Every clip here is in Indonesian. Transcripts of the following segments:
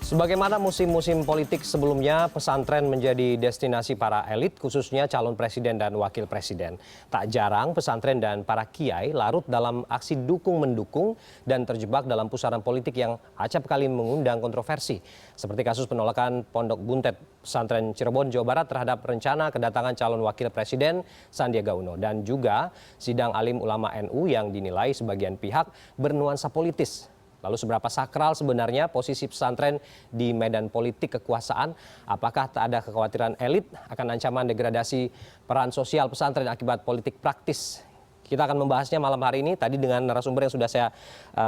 Sebagaimana musim-musim politik sebelumnya, pesantren menjadi destinasi para elit, khususnya calon presiden dan wakil presiden. Tak jarang pesantren dan para kiai larut dalam aksi dukung-mendukung dan terjebak dalam pusaran politik yang acap kali mengundang kontroversi. Seperti kasus penolakan Pondok Buntet Pesantren Cirebon, Jawa Barat terhadap rencana kedatangan calon wakil presiden Sandiaga Uno. Dan juga sidang alim ulama NU yang dinilai sebagian pihak bernuansa politis. Lalu seberapa sakral sebenarnya posisi pesantren di medan politik kekuasaan? Apakah tak ada kekhawatiran elit akan ancaman degradasi peran sosial pesantren akibat politik praktis? Kita akan membahasnya malam hari ini tadi dengan narasumber yang sudah saya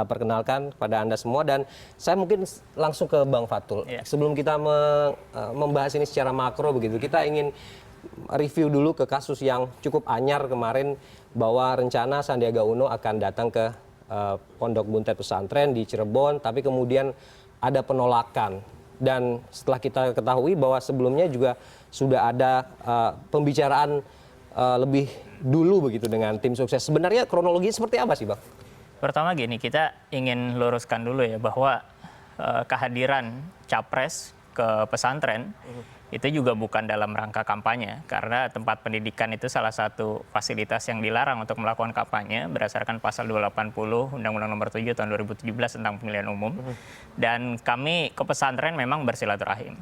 perkenalkan kepada Anda semua. Dan saya mungkin langsung ke Bang Fatul. Sebelum kita membahas ini secara makro begitu, kita ingin review dulu ke kasus yang cukup anyar kemarin bahwa rencana Sandiaga Uno akan datang ke Pondok Buntet Pesantren di Cirebon, tapi kemudian ada penolakan. Dan setelah kita ketahui bahwa sebelumnya juga sudah ada pembicaraan lebih dulu begitu dengan tim sukses. Sebenarnya kronologi seperti apa sih, Bang? Pertama gini, kita ingin luruskan dulu ya bahwa kehadiran capres ke pesantren itu juga bukan dalam rangka kampanye, karena tempat pendidikan itu salah satu fasilitas yang dilarang untuk melakukan kampanye berdasarkan pasal 280 Undang-Undang Nomor 7 Tahun 2017 tentang Pemilihan Umum. Dan kami ke pesantren memang bersilaturahim.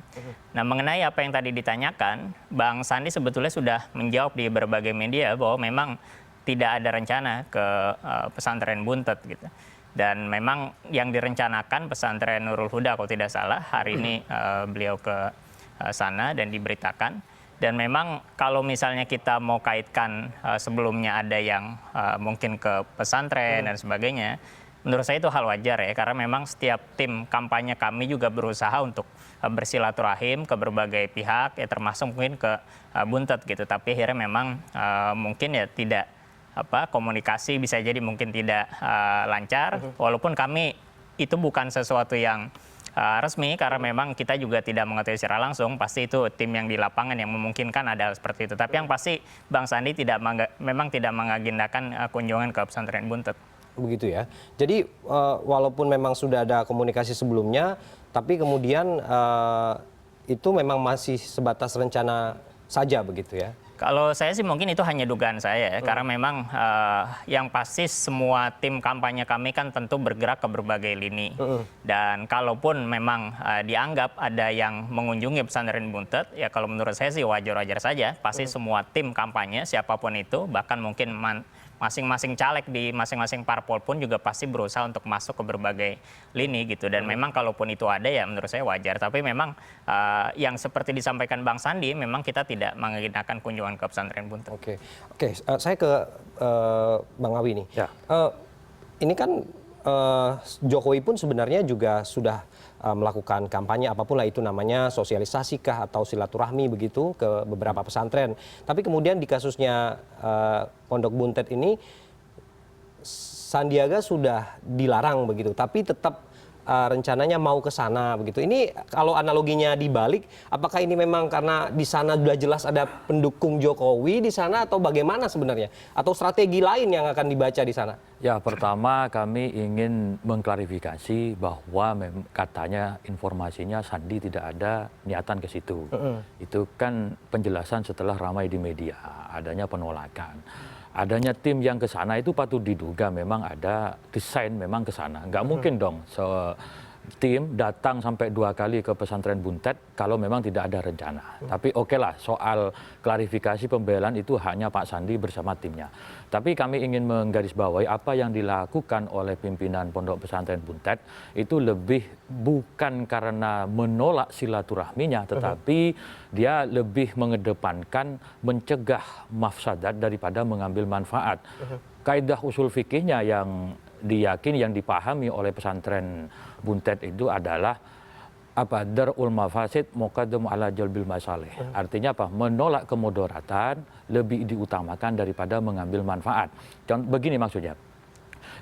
Nah, mengenai apa yang tadi ditanyakan, Bang Sandi sebetulnya sudah menjawab di berbagai media bahwa memang tidak ada rencana ke pesantren Buntet gitu. Dan memang yang direncanakan pesantren Nurul Huda kalau tidak salah, hari ini beliau ke sana dan diberitakan. Dan memang kalau misalnya kita mau kaitkan sebelumnya ada yang mungkin ke pesantren dan sebagainya, menurut saya itu hal wajar ya, karena memang setiap tim kampanye kami juga berusaha untuk bersilaturahim ke berbagai pihak, ya termasuk mungkin ke Buntet gitu. Tapi akhirnya memang mungkin ya tidak komunikasi bisa jadi mungkin tidak lancar, walaupun kami itu bukan sesuatu yang resmi, karena memang kita juga tidak mengetahui secara langsung, pasti itu tim yang di lapangan yang memungkinkan ada seperti itu. Tapi yang pasti Bang Sandi memang tidak mengagendakan kunjungan ke pesantren Buntet. Begitu ya. Jadi walaupun memang sudah ada komunikasi sebelumnya, tapi kemudian itu memang masih sebatas rencana saja begitu ya. Kalau saya sih mungkin itu hanya dugaan saya ya, karena memang yang pasti semua tim kampanye kami kan tentu bergerak ke berbagai lini. Dan kalaupun memang dianggap ada yang mengunjungi pesantren Buntet, ya kalau menurut saya sih wajar-wajar saja. Pasti semua tim kampanye siapapun itu, bahkan mungkin masing-masing caleg di masing-masing parpol pun juga pasti berusaha untuk masuk ke berbagai lini gitu. Dan memang kalaupun itu ada ya menurut saya wajar. Tapi memang yang seperti disampaikan Bang Sandi, memang kita tidak mengagendakan kunjungan ke pesantren Buntet. Oke, saya ke Bang Awi nih. Ya. Ini kan Jokowi pun sebenarnya juga sudah melakukan kampanye apapun lah itu namanya, sosialisasi kah atau silaturahmi begitu ke beberapa pesantren. Tapi kemudian di kasusnya Pondok Buntet ini Sandiaga sudah dilarang begitu, tapi tetap rencananya mau ke sana begitu. Ini kalau analoginya dibalik, apakah ini memang karena di sana sudah jelas ada pendukung Jokowi di sana atau bagaimana sebenarnya? Atau strategi lain yang akan dibaca di sana? Ya, pertama kami ingin mengklarifikasi bahwa katanya informasinya Sandi tidak ada niatan ke situ. Itu kan penjelasan setelah ramai di media, adanya penolakan. Adanya tim yang ke sana itu patut diduga memang ada desain memang ke sana. Nggak mungkin dong tim datang sampai 2 kali ke pesantren Buntet kalau memang tidak ada rencana. Tapi oke lah, soal klarifikasi pembelaan itu hanya Pak Sandi bersama timnya. Tapi kami ingin menggarisbawahi apa yang dilakukan oleh pimpinan Pondok Pesantren Buntet itu lebih bukan karena menolak silaturahminya, tetapi dia lebih mengedepankan mencegah mafsadat daripada mengambil manfaat. Kaidah usul fikihnya yang diyakini, yang dipahami oleh pesantren Buntet itu adalah darul mafasid muqaddam ala jalbil masalih. Artinya apa? Menolak kemudaratan lebih diutamakan daripada mengambil manfaat. Begini maksudnya.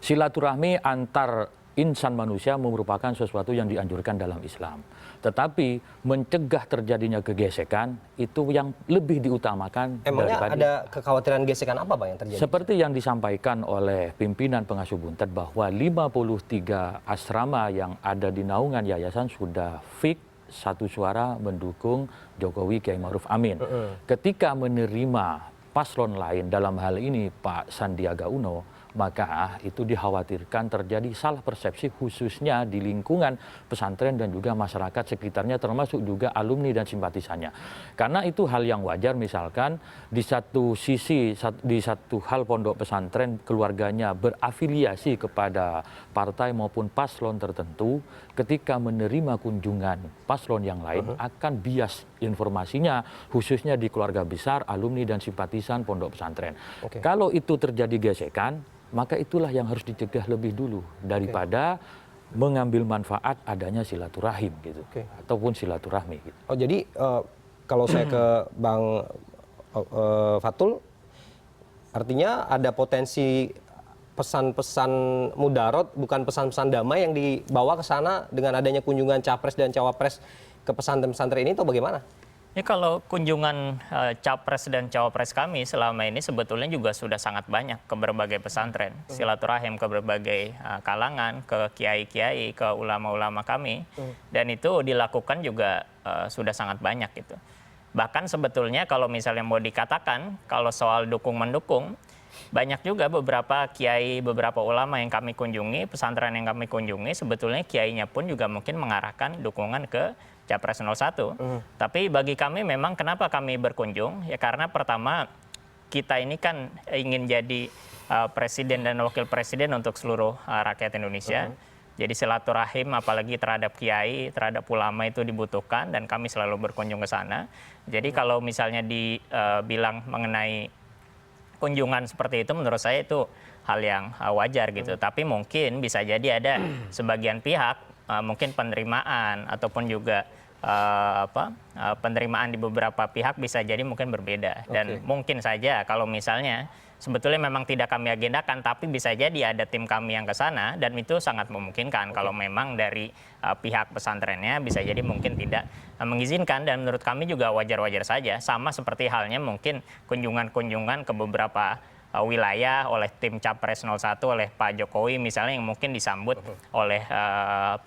Silaturahmi antar insan manusia merupakan sesuatu yang dianjurkan dalam Islam. Tetapi mencegah terjadinya gesekan itu yang lebih diutamakan. Emangnya daripada ada kekhawatiran gesekan apa Bang yang terjadi? seperti yang disampaikan oleh pimpinan pengasuh Buntet bahwa 53 asrama yang ada di naungan yayasan sudah fix satu suara mendukung Jokowi Kiai Ma'ruf Amin. Ketika menerima paslon lain dalam hal ini Pak Sandiaga Uno, maka itu dikhawatirkan terjadi salah persepsi khususnya di lingkungan pesantren dan juga masyarakat sekitarnya termasuk juga alumni dan simpatisannya. Karena itu hal yang wajar misalkan di satu sisi, di satu hal pondok pesantren keluarganya berafiliasi kepada partai maupun paslon tertentu, ketika menerima kunjungan paslon yang lain akan bias informasinya khususnya di keluarga besar, alumni dan simpatisan pondok pesantren. Kalau itu terjadi gesekan, maka itulah yang harus dicegah lebih dulu daripada mengambil manfaat adanya silaturahim gitu, ataupun silaturahmi. Gitu. Oh jadi kalau saya ke Bang Fatul, artinya ada potensi pesan-pesan mudarat, bukan pesan-pesan damai yang dibawa ke sana dengan adanya kunjungan capres dan cawapres ke pesantren-pesantren ini, atau bagaimana? Ya kalau kunjungan capres dan cawapres kami selama ini sebetulnya juga sudah sangat banyak ke berbagai pesantren, silaturahim ke berbagai kalangan, ke kiai-kiai, ke ulama-ulama kami, dan itu dilakukan juga sudah sangat banyak gitu. Bahkan sebetulnya kalau misalnya mau dikatakan kalau soal dukung-mendukung, banyak juga beberapa kiai, beberapa ulama yang kami kunjungi, pesantren yang kami kunjungi, sebetulnya kiainya pun juga mungkin mengarahkan dukungan ke Capres 01. Tapi bagi kami memang kenapa kami berkunjung? Ya karena pertama kita ini kan ingin jadi presiden dan wakil presiden untuk seluruh rakyat Indonesia. Jadi silaturahim apalagi terhadap kiai, terhadap ulama itu dibutuhkan dan kami selalu berkunjung ke sana. Jadi kalau misalnya dibilang mengenai kunjungan seperti itu menurut saya itu hal yang wajar gitu. Tapi mungkin bisa jadi ada sebagian pihak mungkin penerimaan ataupun juga penerimaan di beberapa pihak bisa jadi mungkin berbeda. Dan mungkin saja kalau misalnya sebetulnya memang tidak kami agendakan, tapi bisa jadi ada tim kami yang ke sana dan itu sangat memungkinkan kalau memang dari pihak pesantrennya bisa jadi mungkin tidak mengizinkan, dan menurut kami juga wajar-wajar saja. Sama seperti halnya mungkin kunjungan-kunjungan ke beberapa wilayah oleh tim Capres 01 oleh Pak Jokowi misalnya yang mungkin disambut oleh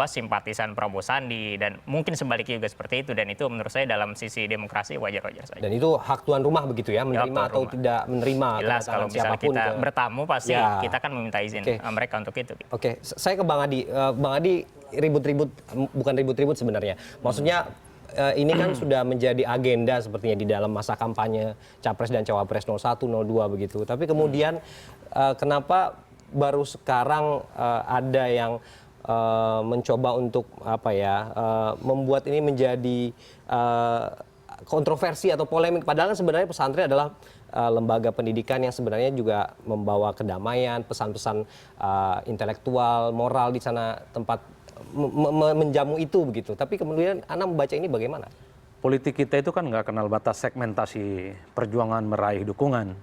simpatisan Prabowo Sandi, dan mungkin sebaliknya juga seperti itu, dan itu menurut saya dalam sisi demokrasi wajar-wajar saja. Dan itu hak tuan rumah begitu ya, menerima atau tidak menerima. Jelas kalau misalnya kita bertamu pasti kita kan meminta izin mereka untuk itu. Oke, saya ke Bang Adi. Bang Adi, ribut-ribut, bukan ribut-ribut sebenarnya. Maksudnya ini kan sudah menjadi agenda sepertinya di dalam masa kampanye Capres dan Cawapres 01, 02 begitu. Tapi kemudian kenapa baru sekarang ada yang mencoba untuk membuat ini menjadi kontroversi atau polemik, padahal kan sebenarnya pesantren adalah lembaga pendidikan yang sebenarnya juga membawa kedamaian, pesan-pesan intelektual, moral di sana, tempat menjamu itu begitu. Tapi kemudian Anda membaca ini bagaimana? Politik kita itu kan nggak kenal batas segmentasi perjuangan meraih dukungan.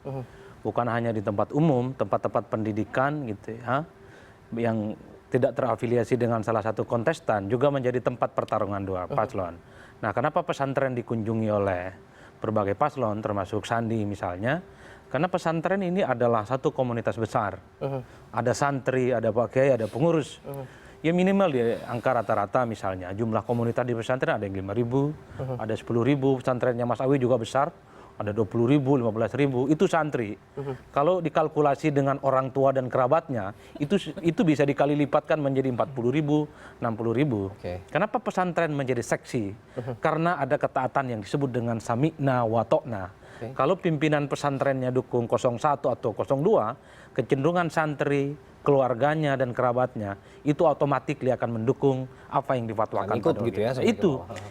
Bukan hanya di tempat umum, tempat-tempat pendidikan gitu ya, yang tidak terafiliasi dengan salah satu kontestan juga menjadi tempat pertarungan dua paslon. Nah, kenapa pesantren dikunjungi oleh berbagai paslon termasuk Sandi misalnya? Karena pesantren ini adalah satu komunitas besar. Ada santri, ada pak kiai, ada pengurus. Ya minimal di angka rata-rata misalnya jumlah komunitas di pesantren ada yang 5.000, ada 10.000, pesantrennya Mas Awi juga besar, ada 20.000, 15.000, itu santri. Kalau dikalkulasi dengan orang tua dan kerabatnya, itu bisa dikali lipatkan menjadi 40.000, 60.000. Kenapa pesantren menjadi seksi? Karena ada ketaatan yang disebut dengan sami'na wa to'na. Kalau pimpinan pesantrennya dukung 01 atau 02, kecenderungan santri, keluarganya dan kerabatnya itu otomatis dia akan mendukung apa yang difatwakan ikut gitu ya,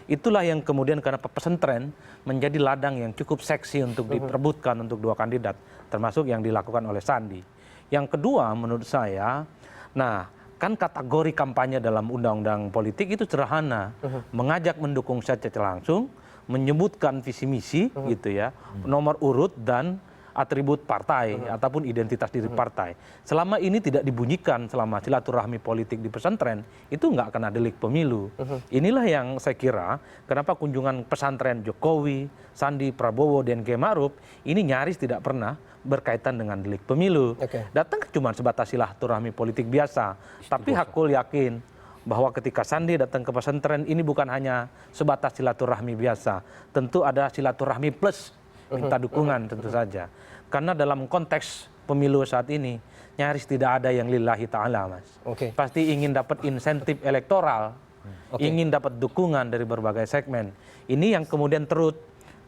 itulah yang kemudian kenapa pesantren menjadi ladang yang cukup seksi untuk diperebutkan untuk dua kandidat, termasuk yang dilakukan oleh Sandi. Yang kedua menurut saya, nah kan kategori kampanye dalam undang-undang politik itu sederhana, mengajak mendukung secara langsung, menyebutkan visi misi gitu ya, nomor urut dan atribut partai ataupun identitas diri partai. Selama ini tidak dibunyikan selama silaturahmi politik di pesantren, itu nggak akan ada delik pemilu. Inilah yang saya kira kenapa kunjungan pesantren Jokowi, Sandi, Prabowo, dan Kiai Ma'ruf ini nyaris tidak pernah berkaitan dengan delik pemilu. Datang cuma sebatas silaturahmi politik biasa. Tapi Hakul yakin bahwa ketika Sandi datang ke pesantren ini bukan hanya sebatas silaturahmi biasa. Tentu ada silaturahmi plus minta dukungan tentu saja. Karena dalam konteks pemilu saat ini nyaris tidak ada yang lillahi ta'ala, Mas. Pasti ingin dapat insentif elektoral, ingin dapat dukungan dari berbagai segmen. Ini yang kemudian terus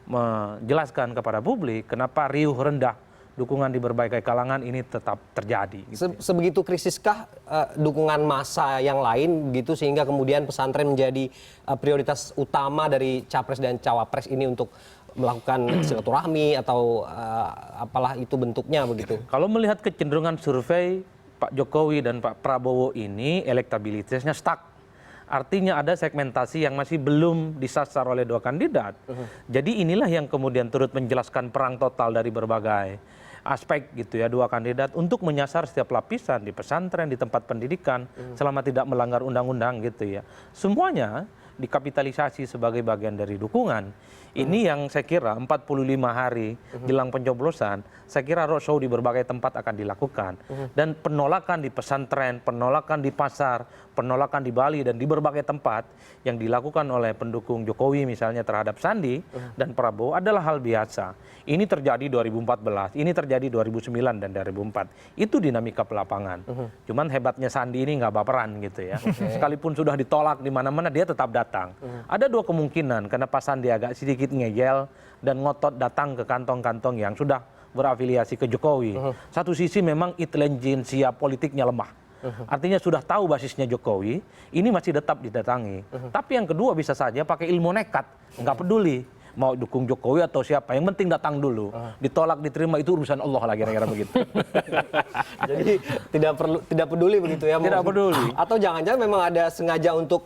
menjelaskan kepada publik kenapa riuh rendah dukungan di berbagai kalangan ini tetap terjadi. Gitu. Sebegitu krisiskah dukungan massa yang lain gitu sehingga kemudian pesantren menjadi prioritas utama dari capres dan cawapres ini untuk melakukan silaturahmi atau apalah itu bentuknya begitu? Kalau melihat kecenderungan survei Pak Jokowi dan Pak Prabowo ini elektabilitasnya stuck. Artinya ada segmentasi yang masih belum disasar oleh dua kandidat. Jadi inilah yang kemudian turut menjelaskan perang total dari berbagai aspek gitu ya dua kandidat untuk menyasar setiap lapisan di pesantren, di tempat pendidikan selama tidak melanggar undang-undang gitu ya. Semuanya dikapitalisasi sebagai bagian dari dukungan. Ini yang saya kira 45 hari jelang pencoblosan, saya kira roadshow di berbagai tempat akan dilakukan. Dan penolakan di pesantren, penolakan di pasar, penolakan di Bali dan di berbagai tempat yang dilakukan oleh pendukung Jokowi misalnya terhadap Sandi dan Prabowo adalah hal biasa. Ini terjadi 2014, ini terjadi 2009 dan 2004. Itu dinamika pelapangan. Cuman hebatnya Sandi ini nggak baperan gitu ya. Sekalipun sudah ditolak di mana-mana dia tetap datang. Ada dua kemungkinan kenapa Sandi agak sedikit ngeyel dan ngotot datang ke kantong-kantong yang sudah berafiliasi ke Jokowi. Satu sisi memang intelijensia politiknya lemah. Artinya sudah tahu basisnya Jokowi, ini masih tetap didatangi. Tapi yang kedua bisa saja pakai ilmu nekat, nggak peduli mau dukung Jokowi atau siapa, yang penting datang dulu. Ditolak, diterima itu urusan Allah lah kira-kira begitu. Jadi tidak peduli begitu ya? Tidak peduli. Atau jangan-jangan memang ada sengaja untuk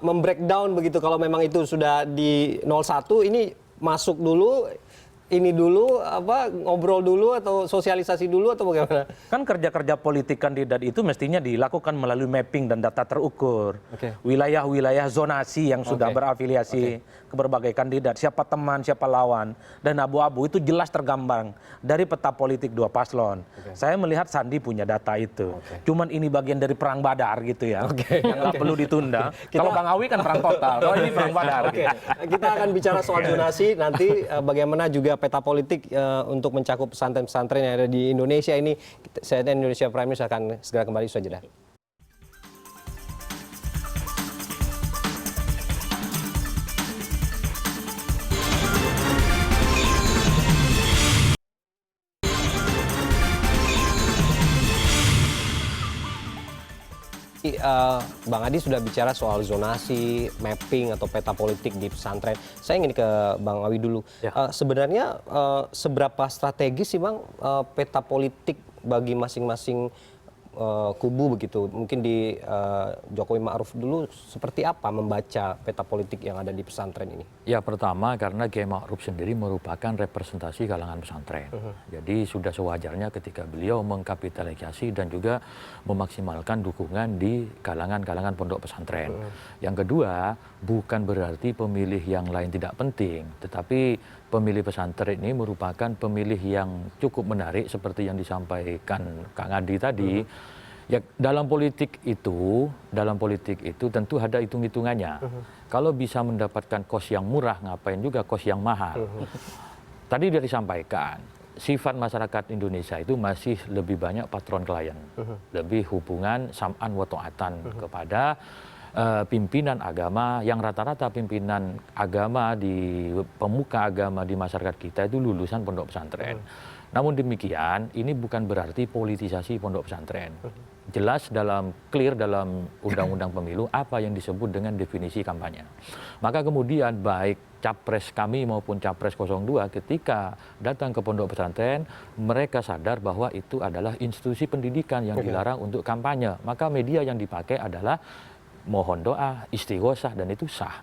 membreakdown begitu kalau memang itu sudah di 01 ini masuk dulu. Ini dulu ngobrol dulu atau sosialisasi dulu atau bagaimana? Kan kerja-kerja politik kandidat itu mestinya dilakukan melalui mapping dan data terukur. Wilayah-wilayah zonasi yang sudah berafiliasi ke berbagai kandidat, siapa teman, siapa lawan, dan abu-abu itu jelas tergambar dari peta politik dua paslon. Saya melihat Sandi punya data itu. Cuman ini bagian dari perang Badar gitu ya. Yang nggak perlu ditunda. Kalau Bang Awi kan perang total. Kalau ini perang Badar. Kita akan bicara soal zonasi nanti bagaimana juga peta politik untuk mencakup pesantren-pesantren yang ada di Indonesia ini. CNN Indonesia Prime News akan segera kembali saja. Bang Adi sudah bicara soal zonasi, mapping atau peta politik di pesantren. Saya ingin ke Bang Awi dulu. Sebenarnya seberapa strategis sih Bang peta politik bagi masing-masing kubu begitu? Mungkin di Jokowi Ma'ruf dulu seperti apa membaca peta politik yang ada di pesantren ini? Ya pertama karena Kiai Ma'ruf sendiri merupakan representasi kalangan pesantren. Jadi sudah sewajarnya ketika beliau mengkapitalisasi dan juga memaksimalkan dukungan di kalangan-kalangan pondok pesantren. Yang kedua, bukan berarti pemilih yang lain tidak penting, tetapi pemilih pesantren ini merupakan pemilih yang cukup menarik seperti yang disampaikan Kang Adi tadi. Ya dalam politik itu tentu ada hitung-hitungannya. Kalau bisa mendapatkan kos yang murah, ngapain juga kos yang mahal. Tadi sudah disampaikan, sifat masyarakat Indonesia itu masih lebih banyak patron klien, lebih hubungan sam'an wa ta'atan kepada pimpinan agama yang rata-rata pimpinan agama di pemuka agama di masyarakat kita itu lulusan pondok pesantren. Namun demikian ini bukan berarti politisasi pondok pesantren. Jelas clear dalam undang-undang pemilu apa yang disebut dengan definisi kampanye. Maka kemudian baik capres kami maupun capres 02 ketika datang ke pondok pesantren mereka sadar bahwa itu adalah institusi pendidikan yang dilarang untuk kampanye. Maka media yang dipakai adalah mohon doa, istighosah dan itu sah.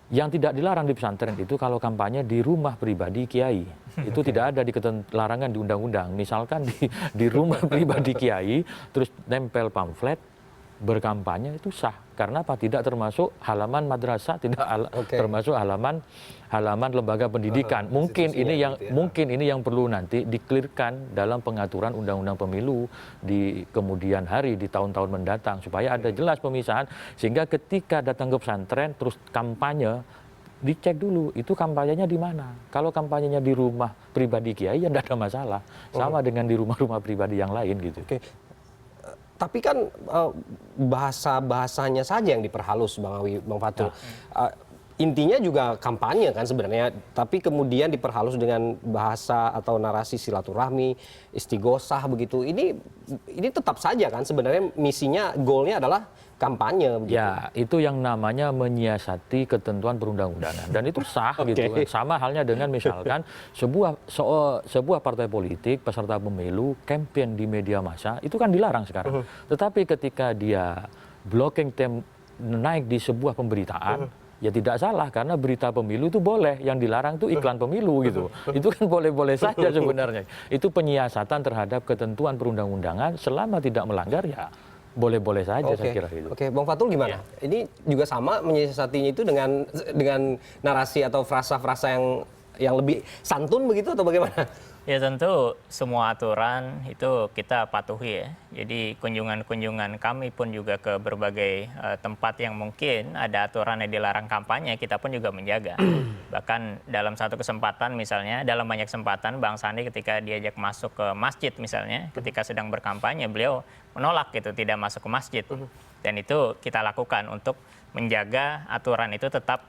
Yang tidak dilarang di pesantren itu kalau kampanye di rumah pribadi kiai. Itu tidak ada di larangan di undang-undang. Misalkan di rumah pribadi kiai, terus nempel pamflet, berkampanye itu sah. Karena apa? Tidak termasuk halaman madrasah, tidak termasuk halaman lembaga pendidikan. Mungkin ini yang perlu nanti dikelirkan dalam pengaturan undang-undang pemilu di kemudian hari, di tahun-tahun mendatang, supaya ada jelas pemisahan, sehingga ketika datang ke pesantren terus kampanye, dicek dulu itu kampanyenya di mana. Kalau kampanyenya di rumah pribadi kiai ya tidak ada masalah, sama dengan di rumah-rumah pribadi yang lain gitu. Tapi kan bahasanya saja yang diperhalus, Bang Awi, Bang Fatul. Intinya juga kampanye kan sebenarnya, tapi kemudian diperhalus dengan bahasa atau narasi silaturahmi, istighosah begitu. Ini tetap saja kan sebenarnya misinya, goalnya adalah kampanye begitu. Ya, itu yang namanya menyiasati ketentuan perundang-undangan, dan itu sah gitu kan. Sama halnya dengan misalkan sebuah partai politik peserta pemilu campaign di media massa itu kan dilarang sekarang. Tetapi ketika dia blocking naik di sebuah pemberitaan, ya tidak salah, karena berita pemilu itu boleh, yang dilarang itu iklan pemilu gitu. Itu kan boleh-boleh saja sebenarnya. Itu penyiasatan terhadap ketentuan perundang-undangan, selama tidak melanggar ya boleh-boleh saja saya kira itu. Oke, Bang Fatul gimana? Ini juga sama menyiasatinya itu dengan narasi atau frasa-frasa yang lebih santun begitu atau bagaimana? Ya tentu semua aturan itu kita patuhi ya. Jadi kunjungan-kunjungan kami pun juga ke berbagai tempat yang mungkin ada aturan yang dilarang kampanye, kita pun juga menjaga. Bahkan dalam satu kesempatan misalnya, dalam banyak kesempatan Bang Sandi ketika diajak masuk ke masjid misalnya, ketika sedang berkampanye beliau menolak gitu, tidak masuk ke masjid. Dan itu kita lakukan untuk menjaga aturan itu tetap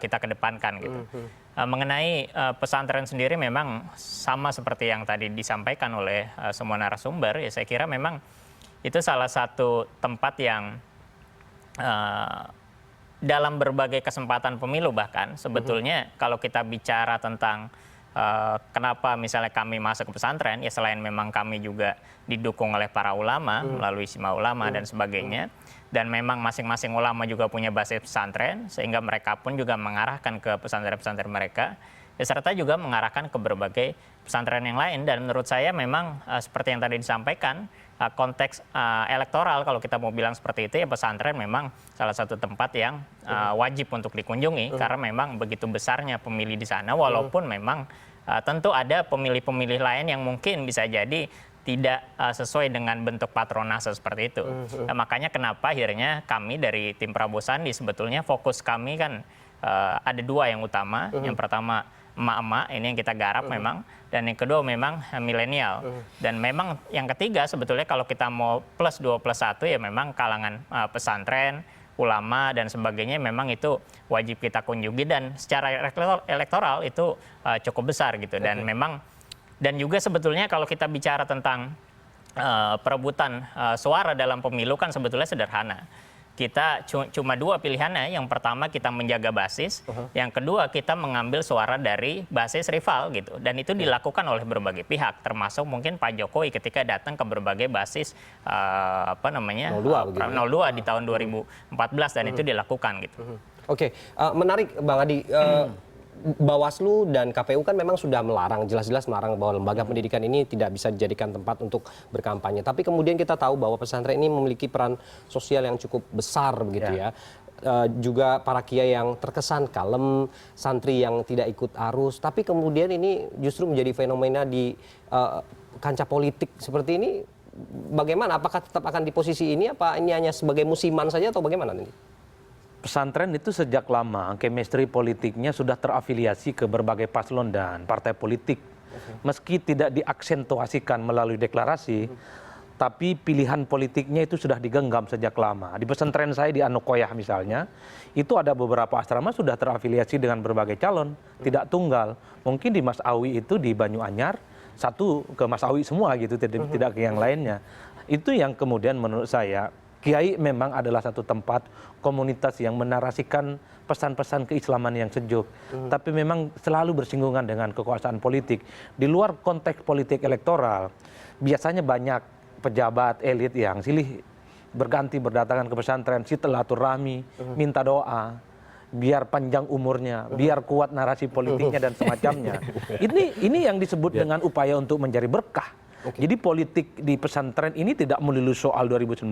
kita kedepankan gitu. Mengenai pesantren sendiri memang sama seperti yang tadi disampaikan oleh semua narasumber, ya saya kira memang itu salah satu tempat yang dalam berbagai kesempatan pemilu bahkan sebetulnya kalau kita bicara tentang kenapa misalnya kami masuk ke pesantren, ya selain memang kami juga didukung oleh para ulama melalui Ijtima Ulama dan sebagainya, dan memang masing-masing ulama juga punya basis pesantren, sehingga mereka pun juga mengarahkan ke pesantren-pesantren mereka, ya, serta juga mengarahkan ke berbagai pesantren yang lain. Dan menurut saya memang seperti yang tadi disampaikan, konteks elektoral kalau kita mau bilang seperti itu, ya pesantren memang salah satu tempat yang wajib untuk dikunjungi, karena memang begitu besarnya pemilih di sana, walaupun memang tentu ada pemilih-pemilih lain yang mungkin bisa jadi tidak sesuai dengan bentuk patronase seperti itu. Makanya kenapa akhirnya kami dari tim Prabowo Sandi sebetulnya fokus kami kan ada dua yang utama. Yang pertama emak-emak, ini yang kita garap memang. Dan yang kedua memang milenial. Dan memang yang ketiga sebetulnya kalau kita mau plus 2 plus 1 ya memang kalangan pesantren, ulama dan sebagainya, memang itu wajib kita kunjungi, dan secara elektoral itu cukup besar gitu. Dan memang dan juga sebetulnya kalau kita bicara tentang perebutan suara dalam pemilu kan sebetulnya sederhana. Kita cuma dua pilihannya. Yang pertama kita menjaga basis, yang kedua kita mengambil suara dari basis rival gitu. Dan itu dilakukan oleh berbagai pihak, termasuk mungkin Pak Jokowi ketika datang ke berbagai basis 02 di tahun 2014, dan itu dilakukan gitu. Oke, menarik Bang Adi. Bawaslu dan KPU kan memang sudah melarang, jelas-jelas melarang bahwa lembaga pendidikan ini tidak bisa dijadikan tempat untuk berkampanye. Tapi kemudian kita tahu bahwa pesantren ini memiliki peran sosial yang cukup besar begitu ya. Juga para kiai yang terkesan kalem, santri yang tidak ikut arus. Tapi kemudian ini justru menjadi fenomena di kancah politik seperti ini. Bagaimana? Apakah tetap akan di posisi ini? Apa ini hanya sebagai musiman saja atau bagaimana nanti? Pesantren itu sejak lama chemistry politiknya sudah terafiliasi ke berbagai paslon dan partai politik. Meski tidak diaksentuasikan melalui deklarasi, tapi pilihan politiknya itu sudah digenggam sejak lama. Di pesantren saya di Anokoyah misalnya, itu ada beberapa asrama sudah terafiliasi dengan berbagai calon, tidak tunggal. Mungkin di Mas Awi itu di Banyuanyar, satu ke Mas Awi semua gitu, tidak ke yang lainnya. Itu yang kemudian menurut saya, Kiai memang adalah satu tempat komunitas yang menarasikan pesan-pesan keislaman yang sejuk. Tapi memang selalu bersinggungan dengan kekuasaan politik. Di luar konteks politik elektoral, biasanya banyak pejabat elit yang silih berganti berdatangan ke pesantren, silaturahmi, minta doa. biar panjang umurnya, biar kuat narasi politiknya dan semacamnya. Ini yang disebut dengan upaya untuk mencari berkah. Jadi politik di pesantren ini tidak melulu soal 2019,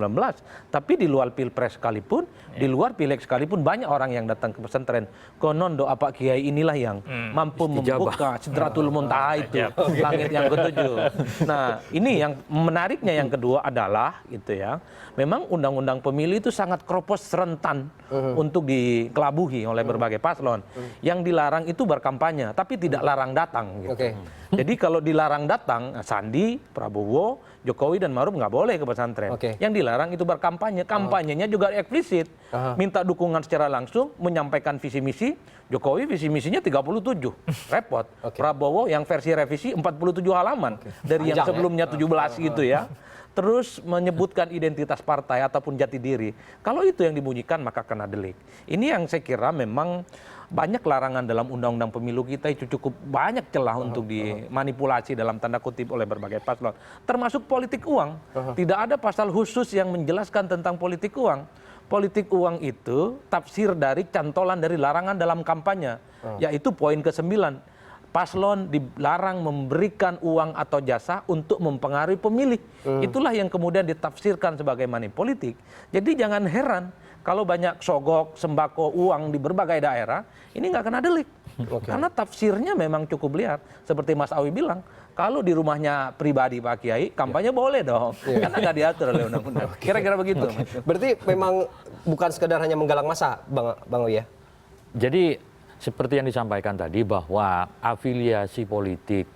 tapi di luar pilpres sekalipun, di luar pileg sekalipun banyak orang yang datang ke pesantren. Konon doa Pak Kiai inilah yang mampu membuka Sidratul Muntaha itu, langit yang ketujuh. Nah, ini yang menariknya yang kedua adalah gitu ya. Memang undang-undang pemilu itu sangat kropos rentan untuk dikelabuhi oleh berbagai paslon. Yang dilarang itu berkampanye, tapi tidak larang datang. Gitu. Jadi kalau dilarang datang, Sandi, Prabowo, Jokowi dan Maruf nggak boleh ke pesantren. Yang dilarang itu berkampanye. Kampanyenya juga eksplisit. Minta dukungan secara langsung, menyampaikan visi misi. Jokowi visi misinya 37. Repot. Prabowo yang versi revisi 47 halaman. Dari yang sebelumnya 17 gitu ya. Terus menyebutkan identitas partai ataupun jati diri. Kalau itu yang dibunyikan maka kena delik. Ini yang saya kira memang banyak larangan dalam undang-undang pemilu kita itu cukup banyak celah untuk dimanipulasi dalam tanda kutip oleh berbagai paslon. Termasuk politik uang. Tidak ada pasal khusus yang menjelaskan tentang politik uang. Politik uang itu tafsir dari cantolan dari larangan dalam kampanye. Yaitu poin ke-9. Paslon dilarang memberikan uang atau jasa untuk mempengaruhi pemilih. Itulah yang kemudian ditafsirkan sebagai money politik. Jadi jangan heran kalau banyak sogok, sembako, uang di berbagai daerah, ini nggak kena delik. Karena tafsirnya memang cukup liar. Seperti Mas Awi bilang, kalau di rumahnya pribadi Pak Kiai, kampanye boleh dong. Karena nggak diatur oleh undang-undang. Kira-kira begitu. Berarti memang bukan sekedar hanya menggalang massa, Bang Owi ya? Jadi seperti yang disampaikan tadi bahwa afiliasi politik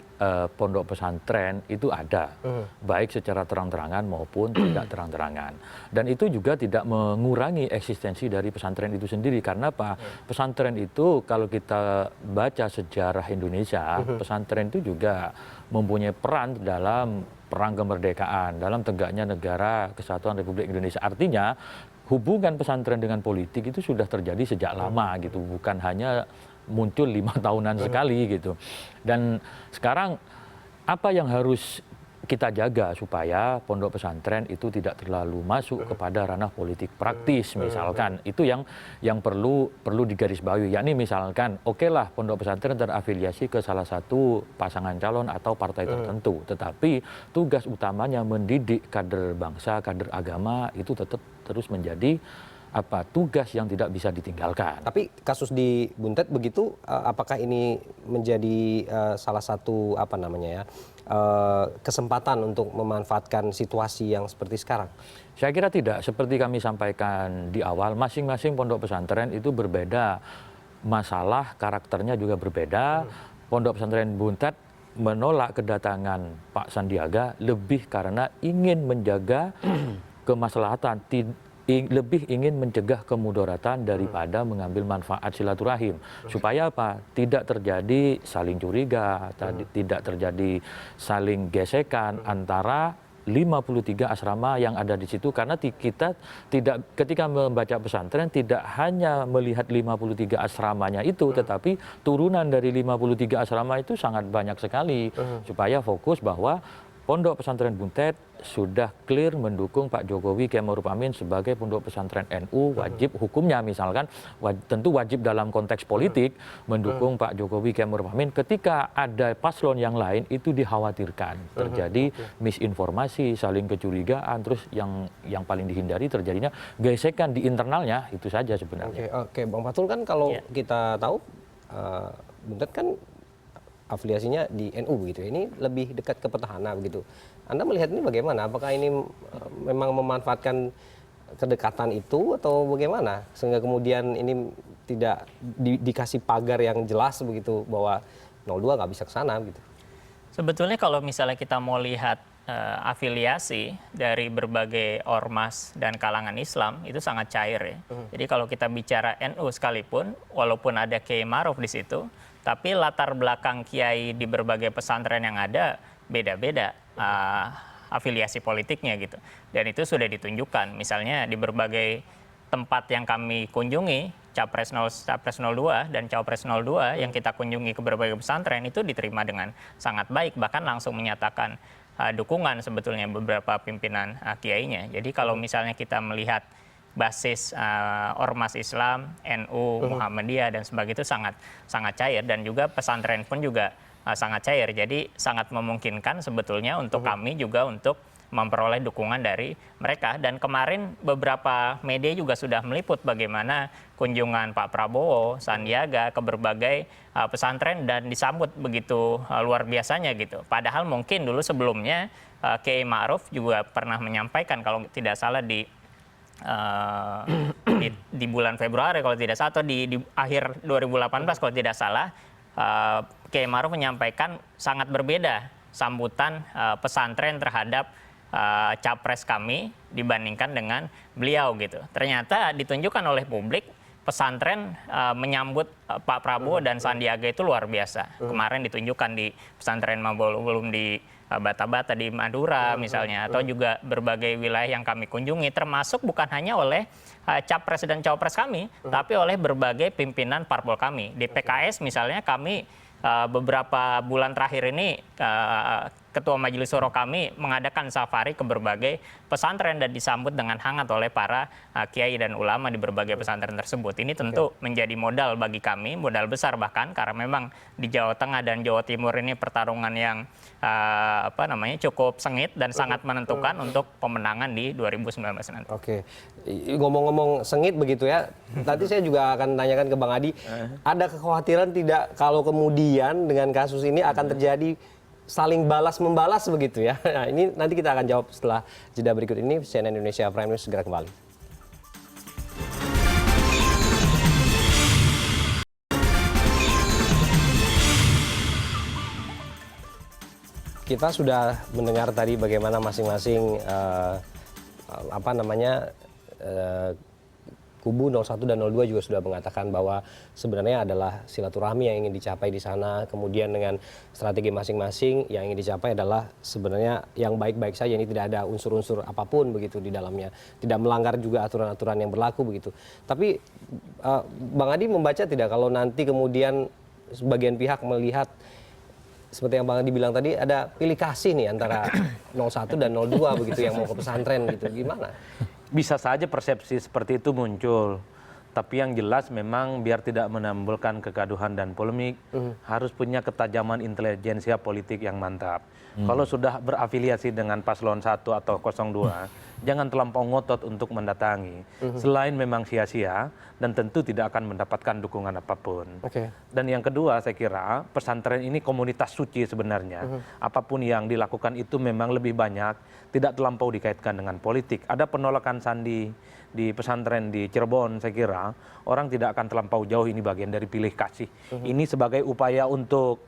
pondok pesantren itu ada, baik secara terang-terangan maupun tidak terang-terangan. Dan itu juga tidak mengurangi eksistensi dari pesantren itu sendiri. Karena apa? Pesantren itu kalau kita baca sejarah Indonesia, pesantren itu juga mempunyai peran dalam perang kemerdekaan, dalam tegaknya negara kesatuan Republik Indonesia. Artinya hubungan pesantren dengan politik itu sudah terjadi sejak lama gitu, bukan hanya muncul 5 tahunan sekali gitu. Dan sekarang apa yang harus kita jaga supaya pondok pesantren itu tidak terlalu masuk kepada ranah politik praktis misalkan. Itu yang perlu digarisbawahi, yakni misalkan oke lah pondok pesantren terafiliasi ke salah satu pasangan calon atau partai tertentu, tetapi tugas utamanya mendidik kader bangsa, kader agama itu tetap terus menjadi tugas yang tidak bisa ditinggalkan. Tapi kasus di Buntet begitu, apakah ini menjadi salah satu kesempatan untuk memanfaatkan situasi yang seperti sekarang? Saya kira tidak. Seperti kami sampaikan di awal, masing-masing pondok pesantren itu berbeda masalah, karakternya juga berbeda. Pondok pesantren Buntet menolak kedatangan Pak Sandiaga lebih karena ingin menjaga kemaslahatan, lebih ingin mencegah kemudaratan daripada mengambil manfaat silaturahim. Supaya apa? Tidak terjadi saling curiga, tidak terjadi saling gesekan antara 53 asrama yang ada di situ. Karena kita tidak, ketika membaca pesantren tidak hanya melihat 53 asramanya itu, tetapi turunan dari 53 asrama itu sangat banyak sekali. Supaya fokus bahwa Pondok Pesantren Buntet sudah clear mendukung Pak Jokowi Kiai Maruf Amin sebagai pondok pesantren NU, wajib hukumnya misalkan, tentu wajib dalam konteks politik mendukung Pak Jokowi Kiai Maruf Amin. Ketika ada paslon yang lain itu dikhawatirkan terjadi misinformasi, saling kecurigaan, terus yang paling dihindari terjadinya gesekan di internalnya, itu saja sebenarnya. Oke, Bang Fatul, kan kalau kita tahu Buntet kan afiliasinya di NU gitu. Ini lebih dekat ke petahana begitu. Anda melihat ini bagaimana? Apakah ini memang memanfaatkan kedekatan itu atau bagaimana? Sehingga kemudian ini tidak dikasih pagar yang jelas begitu bahwa 02 nggak bisa ke sana gitu. Sebetulnya kalau misalnya kita mau lihat afiliasi dari berbagai ormas dan kalangan Islam itu sangat cair ya. Jadi kalau kita bicara NU sekalipun, walaupun ada Kiai Maruf di situ, tapi latar belakang kiai di berbagai pesantren yang ada beda-beda afiliasi politiknya gitu. Dan itu sudah ditunjukkan. Misalnya di berbagai tempat yang kami kunjungi, Capres 02 dan Cawapres 02 yang kita kunjungi ke berbagai pesantren itu diterima dengan sangat baik. Bahkan langsung menyatakan dukungan sebetulnya beberapa pimpinan kiainya. Jadi kalau misalnya kita melihat basis ormas Islam, NU, Muhammadiyah dan sebagainya itu sangat cair, dan juga pesantren pun juga sangat cair. Jadi sangat memungkinkan sebetulnya untuk kami juga untuk memperoleh dukungan dari mereka. Dan kemarin beberapa media juga sudah meliput bagaimana kunjungan Pak Prabowo, Sandiaga ke berbagai pesantren dan disambut begitu luar biasanya gitu. Padahal mungkin dulu sebelumnya Kiai Ma'ruf juga pernah menyampaikan kalau tidak salah di bulan Februari kalau tidak salah, atau di akhir 2018 kalau tidak salah, Kiai Ma'ruf menyampaikan sangat berbeda sambutan pesantren terhadap capres kami dibandingkan dengan beliau gitu. Ternyata ditunjukkan oleh publik pesantren menyambut Pak Prabowo dan Sandiaga itu luar biasa. Kemarin ditunjukkan di pesantren Mabulum di Bata-Bata di Madura misalnya, atau juga berbagai wilayah yang kami kunjungi, termasuk bukan hanya oleh capres dan cawapres kami, tapi oleh berbagai pimpinan parpol kami. Di PKS misalnya kami beberapa bulan terakhir ini Ketua Majelis Syuro kami mengadakan safari ke berbagai pesantren dan disambut dengan hangat oleh para kiai dan ulama di berbagai pesantren tersebut. Ini tentu menjadi modal bagi kami, modal besar bahkan, karena memang di Jawa Tengah dan Jawa Timur ini pertarungan yang cukup sengit dan sangat menentukan untuk pemenangan di 2019 nanti. Oke, ngomong-ngomong sengit begitu ya, nanti saya juga akan tanyakan ke Bang Adi, ada kekhawatiran tidak kalau kemudian dengan kasus ini akan terjadi saling balas-membalas begitu ya? Nah, ini nanti kita akan jawab setelah jeda berikut ini. CNN Indonesia Prime News segera kembali. Kita sudah mendengar tadi bagaimana masing-masing kubu 01 dan 02 juga sudah mengatakan bahwa sebenarnya adalah silaturahmi yang ingin dicapai di sana. Kemudian dengan strategi masing-masing yang ingin dicapai adalah sebenarnya yang baik-baik saja, ini tidak ada unsur-unsur apapun begitu di dalamnya. Tidak melanggar juga aturan-aturan yang berlaku begitu. Tapi Bang Adi membaca tidak kalau nanti kemudian sebagian pihak melihat seperti yang Bang Adi bilang tadi, ada pilih kasih nih antara 01 dan 02 begitu yang mau ke pesantren gitu. Gimana? Bisa saja persepsi seperti itu muncul. Tapi yang jelas memang biar tidak menimbulkan kegaduhan dan polemik, harus punya ketajaman intelijensia politik yang mantap. Kalau sudah berafiliasi dengan paslon 1 atau 02, jangan terlampau ngotot untuk mendatangi. Selain memang sia-sia dan tentu tidak akan mendapatkan dukungan apapun. Dan yang kedua saya kira pesantren ini komunitas suci sebenarnya. Apapun yang dilakukan itu memang lebih banyak tidak terlampau dikaitkan dengan politik. Ada penolakan Sandi di pesantren di Cirebon, saya kira orang tidak akan terlampau jauh ini bagian dari pilih kasih. Ini sebagai upaya untuk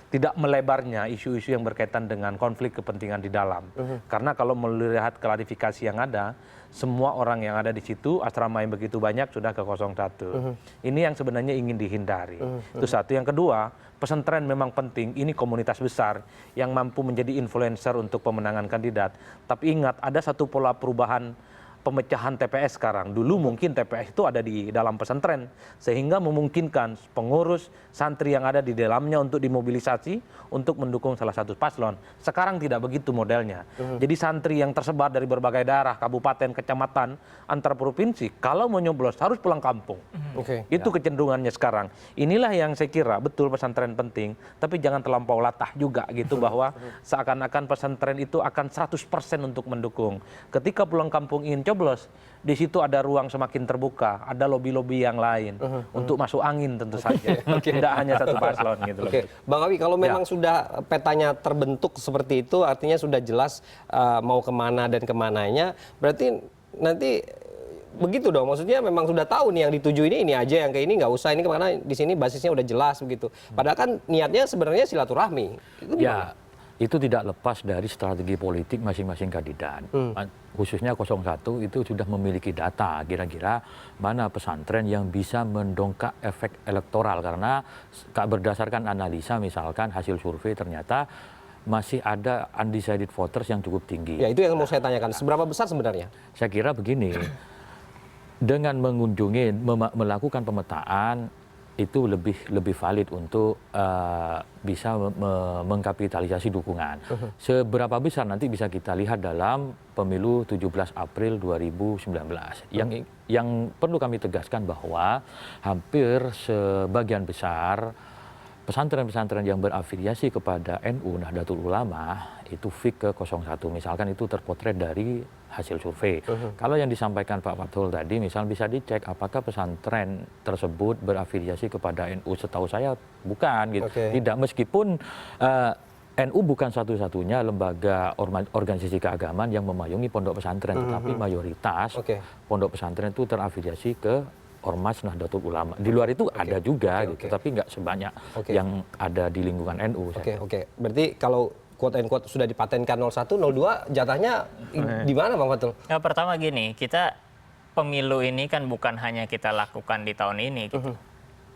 tidak melebarnya isu-isu yang berkaitan dengan konflik kepentingan di dalam. Karena kalau melihat klarifikasi yang ada, semua orang yang ada di situ, asrama yang begitu banyak sudah ke 01. Ini yang sebenarnya ingin dihindari. Itu satu. Yang kedua, pesantren memang penting, ini komunitas besar yang mampu menjadi influencer untuk pemenangan kandidat. Tapi ingat, ada satu pola perubahan pemecahan TPS sekarang. Dulu mungkin TPS itu ada di dalam pesantren, sehingga memungkinkan pengurus santri yang ada di dalamnya untuk dimobilisasi untuk mendukung salah satu paslon. Sekarang tidak begitu modelnya. Jadi santri yang tersebar dari berbagai daerah, kabupaten, kecamatan, antar provinsi, kalau mau nyoblos harus pulang kampung. Itu kecenderungannya sekarang. Inilah yang saya kira betul pesantren penting, tapi jangan terlampau latah juga gitu bahwa seakan-akan pesantren itu akan 100% untuk mendukung. Ketika pulang kampung ingin coblos, di situ ada ruang semakin terbuka, ada lobi-lobi yang lain untuk masuk angin tentu saja. Tidak hanya satu paslon gitu. Bang Awi, kalau memang sudah petanya terbentuk seperti itu, artinya sudah jelas mau kemana dan kemananya, berarti nanti begitu dong, maksudnya memang sudah tahu nih yang dituju ini aja, yang ke ini nggak usah, ini kemana, di sini basisnya udah jelas begitu. Padahal kan niatnya sebenarnya silaturahmi. Itu gimana? Ya, itu tidak lepas dari strategi politik masing-masing kandidat. Khususnya 01 itu sudah memiliki data kira-kira mana pesantren yang bisa mendongkrak efek elektoral. Karena berdasarkan analisa misalkan hasil survei ternyata masih ada undecided voters yang cukup tinggi. Ya, itu yang mau saya tanyakan. Seberapa besar sebenarnya? Saya kira begini, dengan mengunjungi, melakukan pemetaan, itu lebih valid untuk bisa mengkapitalisasi dukungan. Seberapa besar nanti bisa kita lihat dalam pemilu 17 April 2019. Yang perlu kami tegaskan bahwa hampir sebagian besar pesantren-pesantren yang berafiliasi kepada NU Nahdlatul Ulama itu fix ke 01. Misalkan itu terpotret dari hasil survei. Kalau yang disampaikan Pak Fathul tadi, misal bisa dicek apakah pesantren tersebut berafiliasi kepada NU. Setahu saya bukan gitu. Tidak, meskipun NU bukan satu-satunya lembaga organisasi keagamaan yang memayungi pondok pesantren, tetapi mayoritas pondok pesantren itu terafiliasi ke Ormas Nahdlatul Ulama. Di luar itu ada juga, gitu, tapi nggak sebanyak yang ada di lingkungan NU. Berarti kalau quote and quote sudah dipatenkan 01, 02 jatahnya di mana Bang Fathul? Ya, pertama gini, kita pemilu ini kan bukan hanya kita lakukan di tahun ini. Gitu.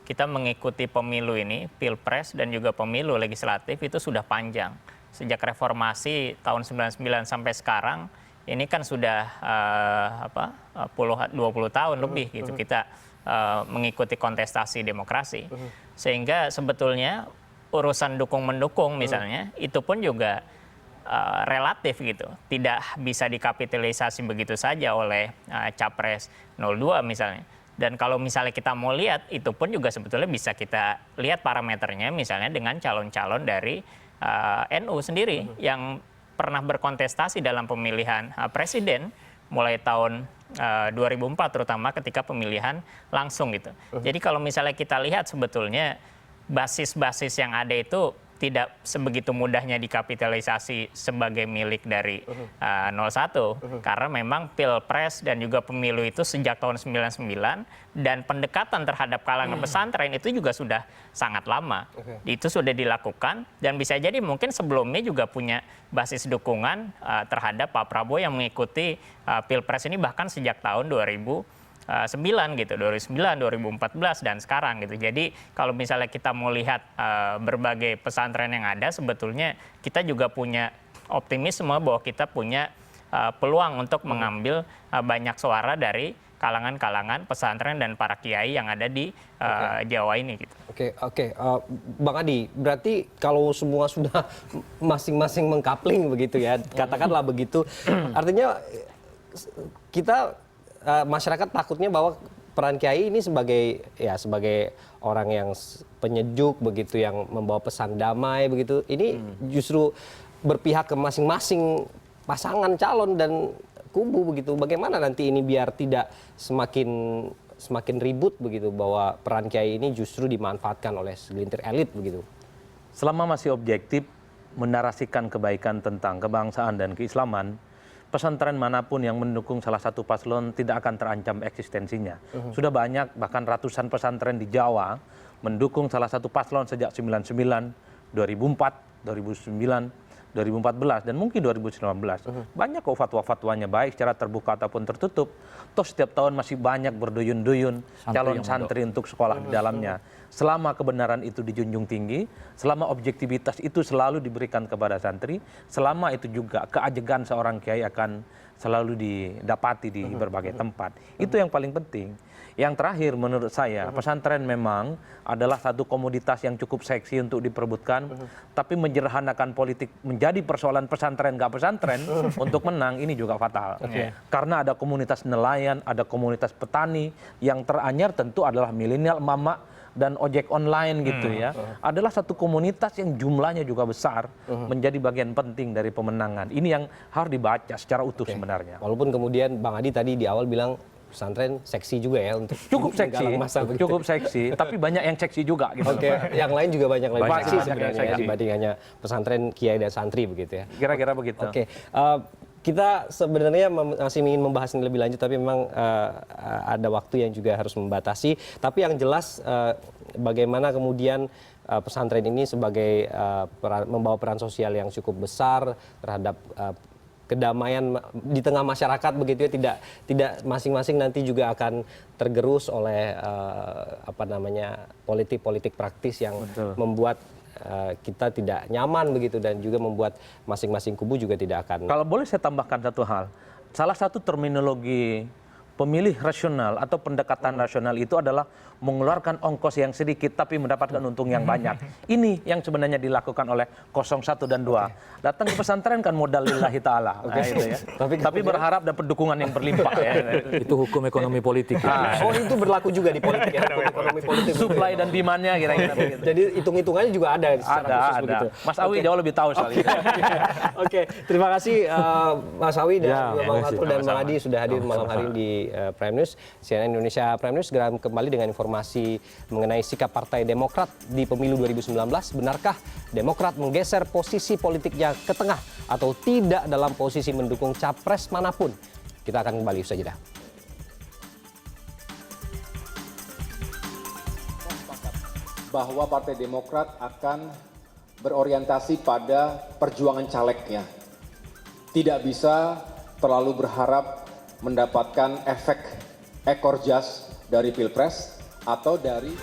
Kita mengikuti pemilu ini, pilpres dan juga pemilu legislatif itu sudah panjang. Sejak reformasi tahun 99 sampai sekarang, ini kan sudah 20 tahun lebih gitu kita mengikuti kontestasi demokrasi. Sehingga sebetulnya urusan dukung-mendukung misalnya itu pun juga relatif gitu. Tidak bisa dikapitalisasi begitu saja oleh Capres 02 misalnya. Dan kalau misalnya kita mau lihat, itu pun juga sebetulnya bisa kita lihat parameternya misalnya dengan calon-calon dari NU sendiri yang pernah berkontestasi dalam pemilihan presiden mulai tahun 2004 terutama ketika pemilihan langsung gitu. Jadi kalau misalnya kita lihat sebetulnya basis-basis yang ada itu tidak sebegitu mudahnya dikapitalisasi sebagai milik dari 01 karena memang pilpres dan juga pemilu itu sejak tahun 99 dan pendekatan terhadap kalangan pesantren itu juga sudah sangat lama. Itu sudah dilakukan dan bisa jadi mungkin sebelumnya juga punya basis dukungan terhadap Pak Prabowo yang mengikuti pilpres ini bahkan sejak tahun 2009 gitu, 2009, 2014 dan sekarang gitu. Jadi kalau misalnya kita mau lihat berbagai pesantren yang ada, sebetulnya kita juga punya optimisme bahwa kita punya peluang untuk mengambil banyak suara dari kalangan-kalangan pesantren dan para kiai yang ada di Jawa ini gitu. Bang Adi, berarti kalau semua sudah masing-masing mengkapling begitu ya, katakanlah begitu, artinya kita masyarakat takutnya bahwa peran kiai ini sebagai orang yang penyejuk begitu, yang membawa pesan damai begitu, ini justru berpihak ke masing-masing pasangan calon dan kubu begitu. Bagaimana nanti ini biar tidak semakin ribut begitu, bahwa peran kiai ini justru dimanfaatkan oleh segelintir elit begitu? Selama masih objektif menarasikan kebaikan tentang kebangsaan dan keislaman, pesantren manapun yang mendukung salah satu paslon tidak akan terancam eksistensinya. Sudah banyak, bahkan ratusan pesantren di Jawa mendukung salah satu paslon sejak 99, 2004, 2009, 2014, dan mungkin 2019. Banyak kok fatwa-fatwanya, baik secara terbuka ataupun tertutup. Toh setiap tahun masih banyak berduyun-duyun calon santri untuk sekolah di dalamnya. Selama kebenaran itu dijunjung tinggi, selama objektivitas itu selalu diberikan kepada santri, selama itu juga keajegan seorang kiai akan selalu didapati di berbagai tempat. Itu yang paling penting. Yang terakhir menurut saya, pesantren memang adalah satu komoditas yang cukup seksi untuk diperebutkan, tapi menjederhanakan politik menjadi persoalan pesantren nggak pesantren untuk menang, ini juga fatal. Karena ada komunitas nelayan, ada komunitas petani, yang teranyar tentu adalah milenial, mama, dan ojek online gitu ya. Adalah satu komunitas yang jumlahnya juga besar, menjadi bagian penting dari pemenangan. Ini yang harus dibaca secara utuh sebenarnya. Walaupun kemudian Bang Adi tadi di awal bilang pesantren seksi juga ya untuk cukup seksi, tapi banyak yang seksi juga gitu. Yang lain juga banyak lagi seksi banyak sebenarnya ya, dibanding hanya pesantren kiai dan santri begitu ya. Kira-kira begitu. Kita sebenarnya masih ingin membahas ini lebih lanjut, tapi memang ada waktu yang juga harus membatasi. Tapi yang jelas bagaimana kemudian pesantren ini sebagai membawa peran sosial yang cukup besar terhadap kedamaian di tengah masyarakat begitu ya, tidak masing-masing nanti juga akan tergerus oleh politik praktis yang membuat kita tidak nyaman begitu, dan juga membuat masing-masing kubu juga tidak akan. Kalau boleh saya tambahkan satu hal, salah satu terminologi pemilih rasional atau pendekatan rasional itu adalah mengeluarkan ongkos yang sedikit tapi mendapatkan untung yang banyak. Ini yang sebenarnya dilakukan oleh 01 dan 2. Datang ke pesantren kan modal lillahi ta'ala. Nah, itu ya. Tapi berharap dapat dukungan yang berlimpah. Ya. Itu hukum ekonomi politik. Ya. Oh, itu berlaku juga di politik ya, hukum ekonomi politik. Supply dan demand-nya kira-kira begitu. Jadi hitung-hitungannya juga ada secara khusus Ada. begitu. Mas Awi jauh lebih tahu soal itu. Oke, terima kasih Mas Awi dan Ya, juga Bang makasih. Fatul dan Bang Adi sudah hadir malam hari ini di Prime News. CNN Indonesia Prime News segera kembali dengan informasi mengenai sikap Partai Demokrat di pemilu 2019. Benarkah Demokrat menggeser posisi politiknya ke tengah atau tidak dalam posisi mendukung capres manapun? Kita akan kembali usai jeda. Bahwa Partai Demokrat akan berorientasi pada perjuangan calegnya. Tidak bisa terlalu berharap mendapatkan efek ekor jas dari Pilpres atau dari